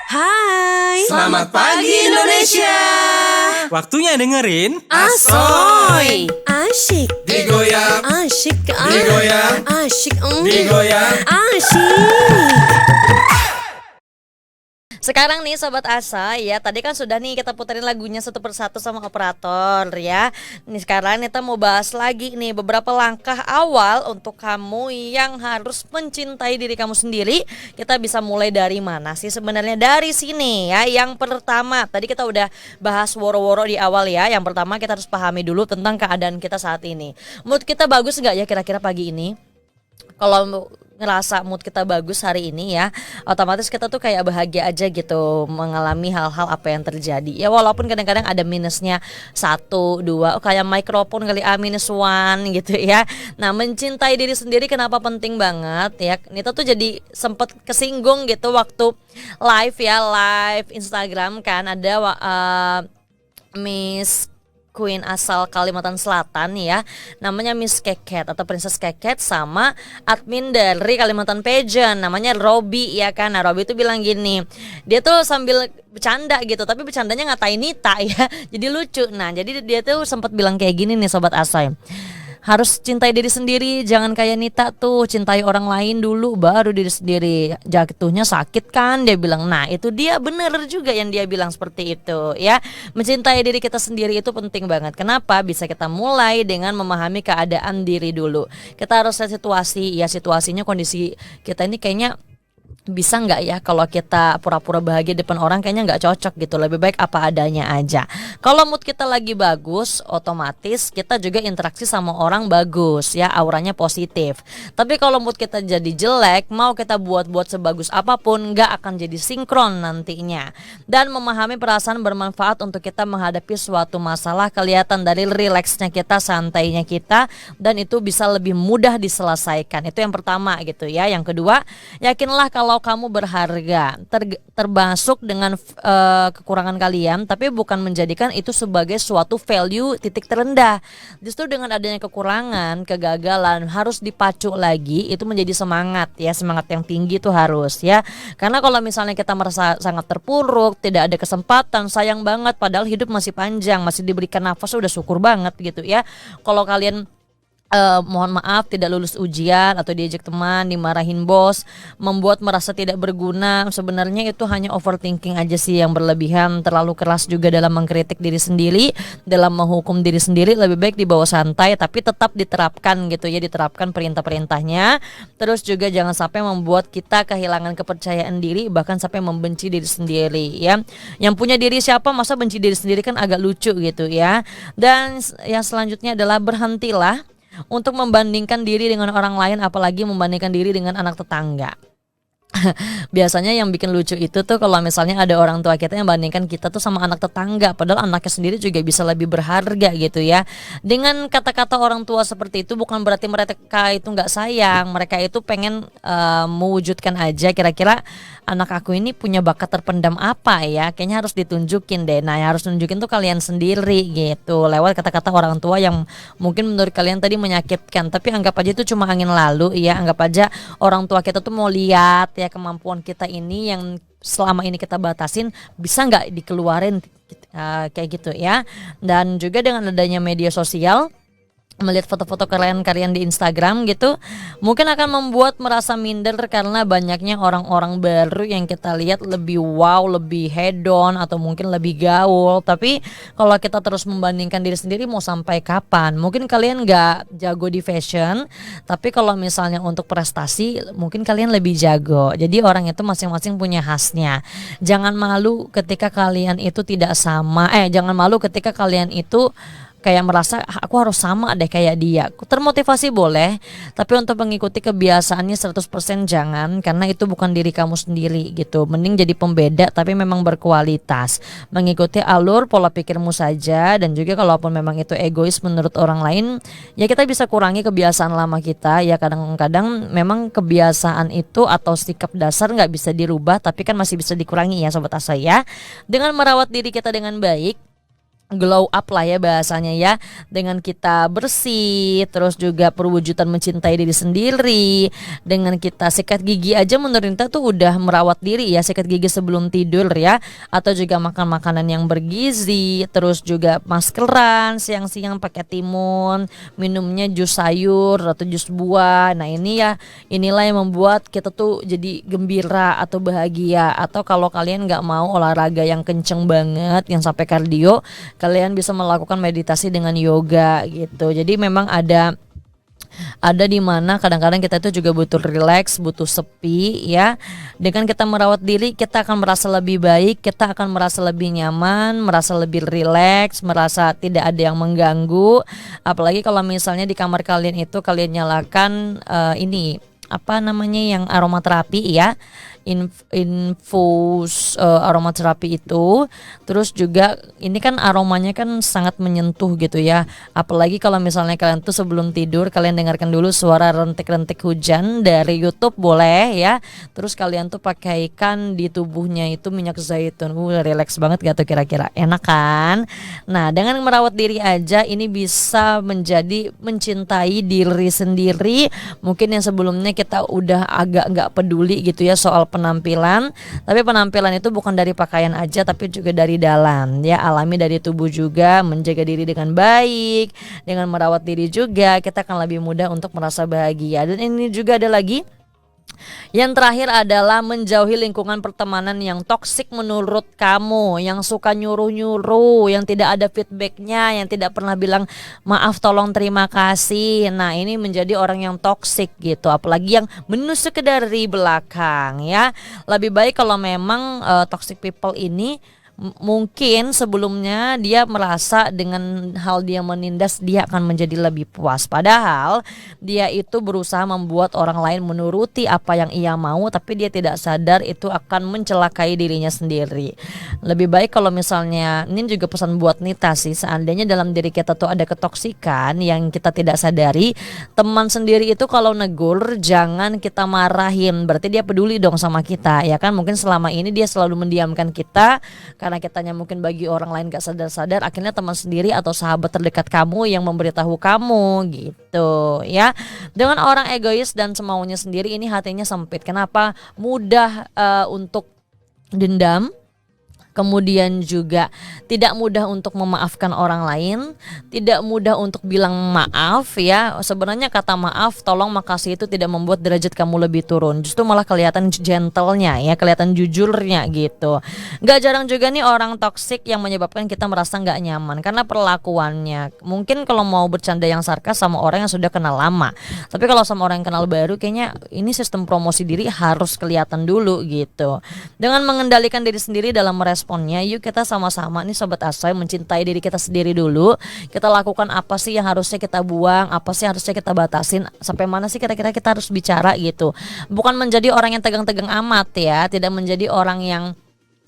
Hai. Selamat pagi Indonesia. Waktunya dengerin Asoy. Asyik. Digoyang, Asyik. digoyang, Asyik. digoyang. Asyik. Sekarang nih Sobat Asa ya, tadi kan sudah nih kita puterin lagunya satu persatu sama operator ya. Nih sekarang kita mau bahas lagi nih beberapa langkah awal untuk kamu yang harus mencintai diri kamu sendiri. Kita bisa mulai dari mana sih sebenarnya? Dari sini ya. Yang pertama, tadi kita udah bahas woro-woro di awal ya. Yang pertama kita harus pahami dulu tentang keadaan kita saat ini. Mood kita bagus nggak ya kira-kira pagi ini? Kalau ngerasa mood kita bagus hari ini ya, otomatis kita tuh kayak bahagia aja gitu mengalami hal-hal apa yang terjadi. Ya walaupun kadang-kadang ada minusnya 1, 2, kayak mikrofon kali A-1 gitu ya. Nah mencintai diri sendiri kenapa penting banget ya. Nita tuh jadi sempet kesinggung gitu waktu live ya, live Instagram kan ada Miss Queen asal Kalimantan Selatan ya, namanya Miss Keket atau Princess Keket, sama admin dari Kalimantan Pageant namanya Robby ya kan. Nah Robby itu bilang gini, dia tuh sambil bercanda gitu tapi bercandanya ngatain Nita ya, jadi lucu. Nah jadi dia tuh sempat bilang kayak gini nih Sobat Asai, harus cintai diri sendiri, jangan kayak Nita tuh cintai orang lain dulu baru diri sendiri. Jatuhnya sakit kan dia bilang. Nah itu dia, bener juga yang dia bilang seperti itu ya. Mencintai diri kita sendiri itu penting banget. Kenapa? Bisa kita mulai dengan memahami keadaan diri dulu. Kita harus lihat situasi ya, situasinya kondisi kita ini kayaknya bisa nggak ya kalau kita pura-pura bahagia depan orang, kayaknya nggak cocok gitu. Lebih baik apa adanya aja. Kalau mood kita lagi bagus, otomatis kita juga interaksi sama orang bagus ya, auranya positif. Tapi kalau mood kita jadi jelek, mau kita buat-buat sebagus apapun nggak akan jadi sinkron nantinya. Dan memahami perasaan bermanfaat untuk kita menghadapi suatu masalah kelihatan dari rileksnya kita, santainya kita, dan itu bisa lebih mudah diselesaikan. Itu yang pertama gitu ya. Yang kedua, yakinlah kalau kamu berharga, termasuk dengan kekurangan kalian, tapi bukan menjadikan itu sebagai suatu value titik terendah. Justru dengan adanya kekurangan, kegagalan harus dipacu lagi, itu menjadi semangat ya, semangat yang tinggi itu harus ya. Karena kalau misalnya kita merasa sangat terpuruk, tidak ada kesempatan, sayang banget, padahal hidup masih panjang, masih diberikan nafas, udah syukur banget gitu ya. Kalau kalian mohon maaf tidak lulus ujian atau diajak teman, dimarahin bos, membuat merasa tidak berguna, sebenarnya itu hanya overthinking aja sih yang berlebihan. Terlalu keras juga dalam mengkritik diri sendiri, dalam menghukum diri sendiri. Lebih baik dibawa santai tapi tetap diterapkan gitu ya, diterapkan perintah-perintahnya. Terus juga jangan sampai membuat kita kehilangan kepercayaan diri, bahkan sampai membenci diri sendiri ya. Yang punya diri siapa, masa benci diri sendiri, kan agak lucu gitu ya. Dan yang selanjutnya adalah berhentilah untuk membandingkan diri dengan orang lain, apalagi membandingkan diri dengan anak tetangga. Biasanya yang bikin lucu itu tuh kalau misalnya ada orang tua kita yang bandingkan kita tuh sama anak tetangga, padahal anaknya sendiri juga bisa lebih berharga gitu ya. Dengan kata-kata orang tua seperti itu bukan berarti mereka itu nggak sayang, mereka itu pengen mewujudkan aja kira-kira anak aku ini punya bakat terpendam apa ya, kayaknya harus ditunjukin deh. Nah yang harus tunjukin tuh kalian sendiri gitu, lewat kata-kata orang tua yang mungkin menurut kalian tadi menyakitkan, tapi anggap aja itu cuma angin lalu ya. Anggap aja orang tua kita tuh mau lihat ya kemampuan kita ini yang selama ini kita batasin, bisa nggak dikeluarin kayak gitu ya. Dan juga dengan adanya media sosial, melihat foto-foto kalian di Instagram gitu, mungkin akan membuat merasa minder karena banyaknya orang-orang baru yang kita lihat lebih wow, lebih hedon, atau mungkin lebih gaul. Tapi kalau kita terus membandingkan diri sendiri, mau sampai kapan? Mungkin kalian gak jago di fashion, tapi kalau misalnya untuk prestasi mungkin kalian lebih jago. Jadi orang itu masing-masing punya khasnya. Jangan malu ketika kalian itu tidak sama. Jangan malu ketika kalian itu kayak merasa aku harus sama deh kayak dia. Termotivasi boleh, tapi untuk mengikuti kebiasaannya 100% jangan, karena itu bukan diri kamu sendiri gitu. Mending jadi pembeda tapi memang berkualitas. Mengikuti alur pola pikirmu saja, dan juga kalaupun memang itu egois menurut orang lain, ya kita bisa kurangi kebiasaan lama kita. Ya kadang-kadang memang kebiasaan itu atau sikap dasar nggak bisa dirubah, tapi kan masih bisa dikurangi ya Sobat Asa ya. Dengan merawat diri kita dengan baik, glow up lah ya bahasanya ya, dengan kita bersih, terus juga perwujudan mencintai diri sendiri, dengan kita sikat gigi aja menurut kita tuh udah merawat diri ya, sikat gigi sebelum tidur ya, atau juga makan makanan yang bergizi, terus juga maskeran siang-siang pakai timun, minumnya jus sayur atau jus buah. Nah ini ya, inilah yang membuat kita tuh jadi gembira atau bahagia. Atau kalau kalian nggak mau olahraga yang kenceng banget yang sampai kardio, kalian bisa melakukan meditasi dengan yoga gitu. Jadi memang ada di mana kadang-kadang kita itu juga butuh relax, butuh sepi ya. Dengan kita merawat diri, kita akan merasa lebih baik, kita akan merasa lebih nyaman, merasa lebih relax, merasa tidak ada yang mengganggu. Apalagi kalau misalnya di kamar kalian itu kalian nyalakan ini apa namanya yang aromaterapi ya, infus aromaterapi itu. Terus juga ini kan aromanya kan sangat menyentuh gitu ya. Apalagi kalau misalnya kalian tuh sebelum tidur kalian dengarkan dulu suara rentik-rentik hujan dari YouTube boleh ya. Terus kalian tuh pakaikan di tubuhnya itu minyak zaitun. Relax banget gak tuh kira-kira? Enak kan? Nah, dengan merawat diri aja ini bisa menjadi mencintai diri sendiri. Mungkin yang sebelumnya kita udah agak nggak peduli gitu ya soal penampilan, tapi penampilan itu bukan dari pakaian aja tapi juga dari dalam ya, alami dari tubuh juga, menjaga diri dengan baik, dengan merawat diri juga kita akan lebih mudah untuk merasa bahagia. Dan ini juga ada lagi yang terakhir adalah menjauhi lingkungan pertemanan yang toksik menurut kamu, yang suka nyuruh-nyuruh, yang tidak ada feedbacknya, yang tidak pernah bilang maaf, tolong, terima kasih. Nah ini menjadi orang yang toksik gitu, apalagi yang menusuk dari belakang ya. Lebih baik kalau memang toxic people ini mungkin sebelumnya dia merasa dengan hal dia menindas dia akan menjadi lebih puas, padahal dia itu berusaha membuat orang lain menuruti apa yang ia mau, tapi dia tidak sadar itu akan mencelakai dirinya sendiri. Lebih baik kalau misalnya, ini juga pesan buat Nita sih, seandainya dalam diri kita tuh ada ketoksikan yang kita tidak sadari, teman sendiri itu kalau negur jangan kita marahin, berarti dia peduli dong sama kita ya kan. Mungkin selama ini dia selalu mendiamkan kita karena kitanya mungkin bagi orang lain gak sadar-sadar, akhirnya teman sendiri atau sahabat terdekat kamu yang memberitahu kamu gitu ya. Dengan orang egois dan semaunya sendiri ini hatinya sempit. Kenapa? Mudah untuk dendam, kemudian juga tidak mudah untuk memaafkan orang lain, tidak mudah untuk bilang maaf ya. Sebenarnya kata maaf, tolong, makasih itu tidak membuat derajat kamu lebih turun, justru malah kelihatan gentlenya ya, kelihatan jujurnya gitu. Gak jarang juga nih orang toksik yang menyebabkan kita merasa gak nyaman karena perlakuannya. Mungkin kalau mau bercanda yang sarkas sama orang yang sudah kenal lama, tapi kalau sama orang yang kenal baru kayaknya ini sistem promosi diri harus kelihatan dulu gitu. Dengan mengendalikan diri sendiri dalam merespon, yuk kita sama-sama nih Sobat Asoy mencintai diri kita sendiri dulu. Kita lakukan apa sih yang harusnya kita buang, apa sih yang harusnya kita batasin, sampai mana sih kira-kira kita harus bicara gitu. Bukan menjadi orang yang tegang-tegang amat ya, tidak menjadi orang yang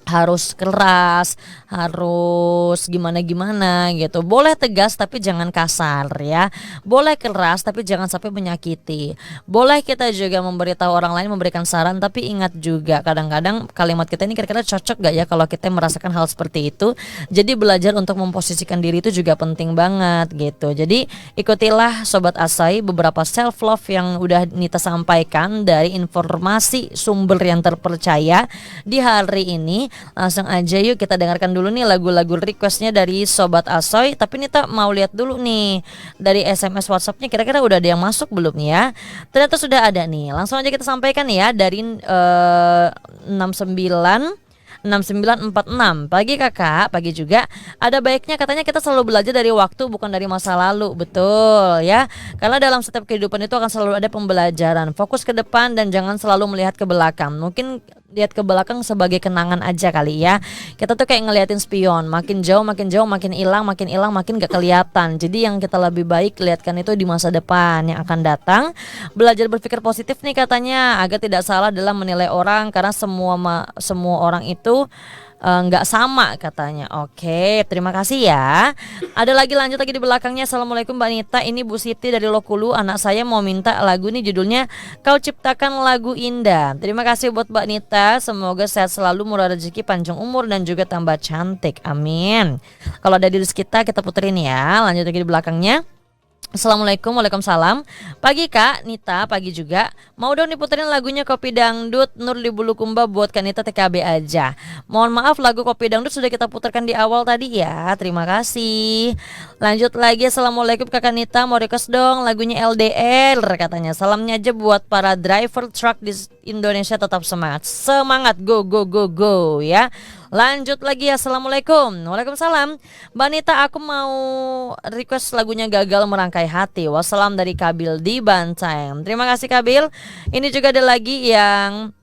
harus keras, harus gimana-gimana gitu. Boleh tegas tapi jangan kasar ya. Boleh keras tapi jangan sampai menyakiti. Boleh kita juga memberitahu orang lain, memberikan saran, tapi ingat juga kadang-kadang kalimat kita ini kira-kira cocok gak ya kalau kita merasakan hal seperti itu. Jadi belajar untuk memposisikan diri itu juga penting banget gitu. Jadi ikutilah Sobat Asoy beberapa self love yang udah Nita sampaikan dari informasi sumber yang terpercaya di hari ini. Langsung aja yuk kita dengarkan dulu nih lagu-lagu requestnya dari Sobat Asoy. Tapi Nita mau lihat dulu nih dari SMS WhatsAppnya, kira-kira udah ada yang masuk belum ya? Ternyata sudah ada nih. Langsung aja kita sampaikan ya dari 6946. Pagi kakak, pagi juga. Ada baiknya katanya kita selalu belajar dari waktu, bukan dari masa lalu. Betul ya. Karena dalam setiap kehidupan itu akan selalu ada pembelajaran. Fokus ke depan dan jangan selalu melihat ke belakang. Mungkin lihat ke belakang sebagai kenangan aja kali ya. Kita tuh kayak ngeliatin spion, makin jauh, makin hilang, makin gak kelihatan. Jadi yang kita lebih baik lihatkan itu di masa depan yang akan datang. Belajar berpikir positif nih katanya, agar tidak salah dalam menilai orang, karena semua orang itu nggak sama katanya. Oke, terima kasih ya. Ada lagi, lanjut lagi di belakangnya. Assalamualaikum Mbak Nita, ini Bu Siti dari Lokulu. Anak saya mau minta lagu nih, judulnya Kau Ciptakan Lagu Indah. Terima kasih buat Mbak Nita, semoga sehat selalu, murah rezeki, panjang umur dan juga tambah cantik. Amin. Kalau ada di list kita puterin ya. Lanjut lagi di belakangnya. Assalamualaikum, waalaikumsalam. Pagi Kak Nita, pagi juga. Mau dong diputerin lagunya Kopi Dangdut Nur di Bulukumba buat Kak Nita TKB aja. Mohon maaf, lagu Kopi Dangdut sudah kita putarkan di awal tadi ya. Terima kasih. Lanjut lagi. Assalamualaikum Kak Nita, mau request dong lagunya LDR katanya. Salamnya aja buat para driver truck di Indonesia, tetap semangat. Semangat, go go go go ya. Lanjut lagi. Assalamualaikum. Waalaikumsalam. Mbak Nita, aku mau request lagunya Gagal Merangkai Hati. Wassalam dari Kabil di Bantaeng. Terima kasih Kabil. Ini juga ada lagi yang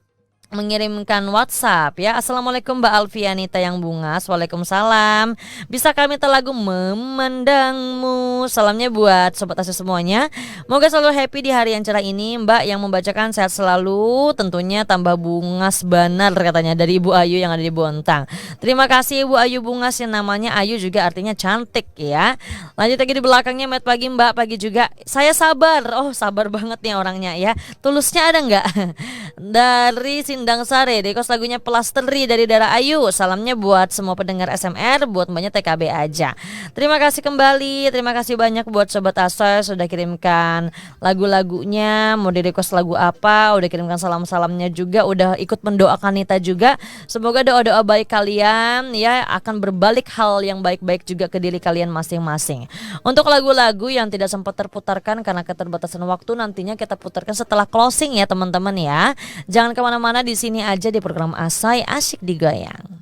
mengirimkan WhatsApp ya. Assalamualaikum Mbak Alfianita yang Bungas. Waalaikumsalam. Bisa kami minta lagu Memandangmu. Salamnya buat sobat asyik semuanya. Moga selalu happy di hari yang cerah ini. Mbak yang membacakan sehat selalu. Tentunya tambah bungas banar katanya dari Ibu Ayu yang ada di Bontang. Terima kasih Ibu Ayu Bungas, yang namanya Ayu juga artinya cantik ya. Lanjut lagi di belakangnya. Met pagi Mbak, pagi juga. Saya sabar. Oh sabar banget nih orangnya ya. Tulusnya ada nggak? Dari Sindang Sare, request lagunya Plasteri dari Dara Ayu. Salamnya buat semua pendengar SMR, buat mbaknya TKB aja. Terima kasih kembali, terima kasih banyak buat sobat Asoy sudah kirimkan lagu-lagunya. Mau di request lagu apa, udah kirimkan salam-salamnya juga, udah ikut mendoakan Nita juga. Semoga doa-doa baik kalian ya akan berbalik hal yang baik-baik juga ke diri kalian masing-masing. Untuk lagu-lagu yang tidak sempat terputarkan karena keterbatasan waktu, nantinya kita putarkan setelah closing ya teman-teman ya. Jangan kemana-mana, di sini aja di program Asai Asyik Digoyang.